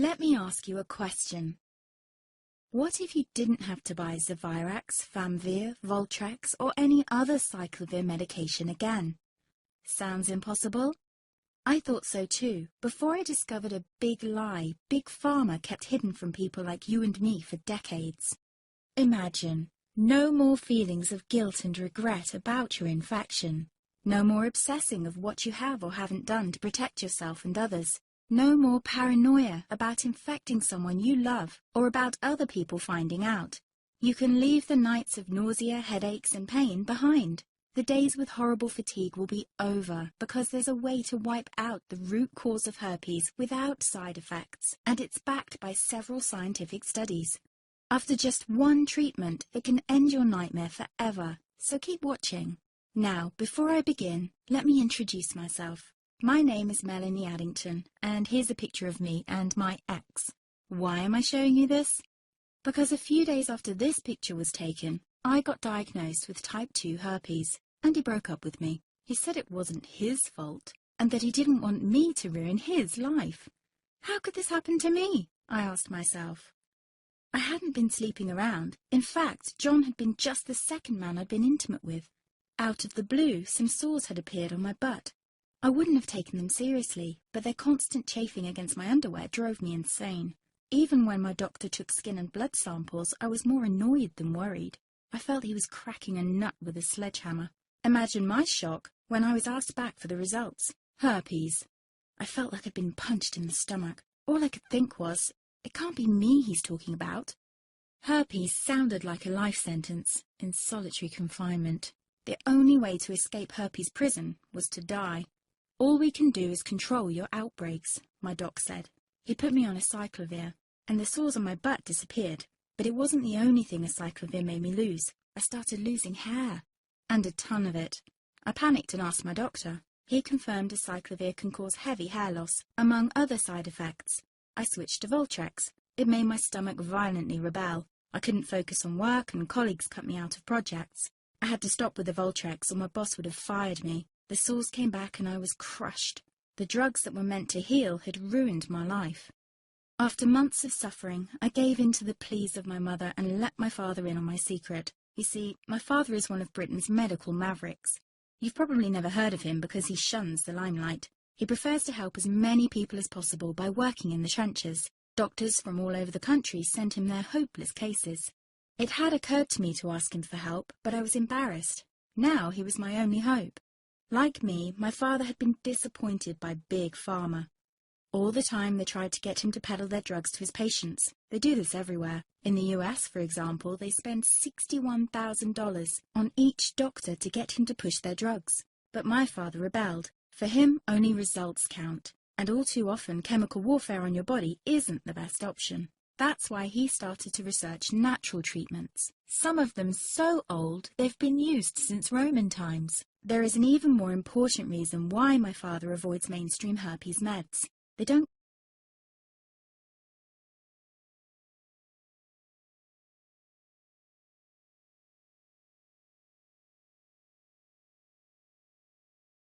Let me ask you a question. What if you didn't have to buy Zevirax, Famvir, Voltrex, or any other cyclovir medication again? Sounds impossible? I thought so too, before I discovered a big lie Big Pharma kept hidden from people like you and me for decades. Imagine, no more feelings of guilt and regret about your infection. No more obsessing of what you have or haven't done to protect yourself and others. No more paranoia about infecting someone you love or about other people finding out. You can leave the nights of nausea, headaches and pain behind. The days with horrible fatigue will be over because there's a way to wipe out the root cause of herpes without side effects, and it's backed by several scientific studies. After just one treatment, it can end your nightmare forever, so keep watching. Now, before I begin, let me introduce myself. My name is Melanie Addington, and here's a picture of me and my ex. Why am I showing you this? Because a few days after this picture was taken, I got diagnosed with type 2 herpes, and he broke up with me. He said it wasn't his fault, and that he didn't want me to ruin his life. How could this happen to me? I asked myself. I hadn't been sleeping around. In fact, John had been just the second man I'd been intimate with. Out of the blue, some sores had appeared on my butt. I wouldn't have taken them seriously, but their constant chafing against my underwear drove me insane. Even when my doctor took skin and blood samples, I was more annoyed than worried. I felt he was cracking a nut with a sledgehammer. Imagine my shock when I was asked back for the results. Herpes. I felt like I'd been punched in the stomach. All I could think was, it can't be me he's talking about. Herpes sounded like a life sentence in solitary confinement. The only way to escape herpes prison was to die. All we can do is control your outbreaks, my doc said. He put me on a cyclovir, and the sores on my butt disappeared. But it wasn't the only thing a cyclovir made me lose. I started losing hair, and a ton of it. I panicked and asked my doctor. He confirmed a cyclovir can cause heavy hair loss, among other side effects. I switched to Voltrex. It made my stomach violently rebel. I couldn't focus on work, and colleagues cut me out of projects. I had to stop with the Voltrex, or my boss would have fired me. The sores came back and I was crushed. The drugs that were meant to heal had ruined my life. After months of suffering, I gave in to the pleas of my mother and let my father in on my secret. You see, my father is one of Britain's medical mavericks. You've probably never heard of him because he shuns the limelight. He prefers to help as many people as possible by working in the trenches. Doctors from all over the country sent him their hopeless cases. It had occurred to me to ask him for help, but I was embarrassed. Now he was my only hope. Like me, my father had been disappointed by Big Pharma. All the time they tried to get him to peddle their drugs to his patients. They do this everywhere. In the US, for example, they spend $61,000 on each doctor to get him to push their drugs. But my father rebelled. For him, only results count. And all too often, chemical warfare on your body isn't the best option. That's why he started to research natural treatments. Some of them so old, they've been used since Roman times. There is an even more important reason why my father avoids mainstream herpes meds. They don't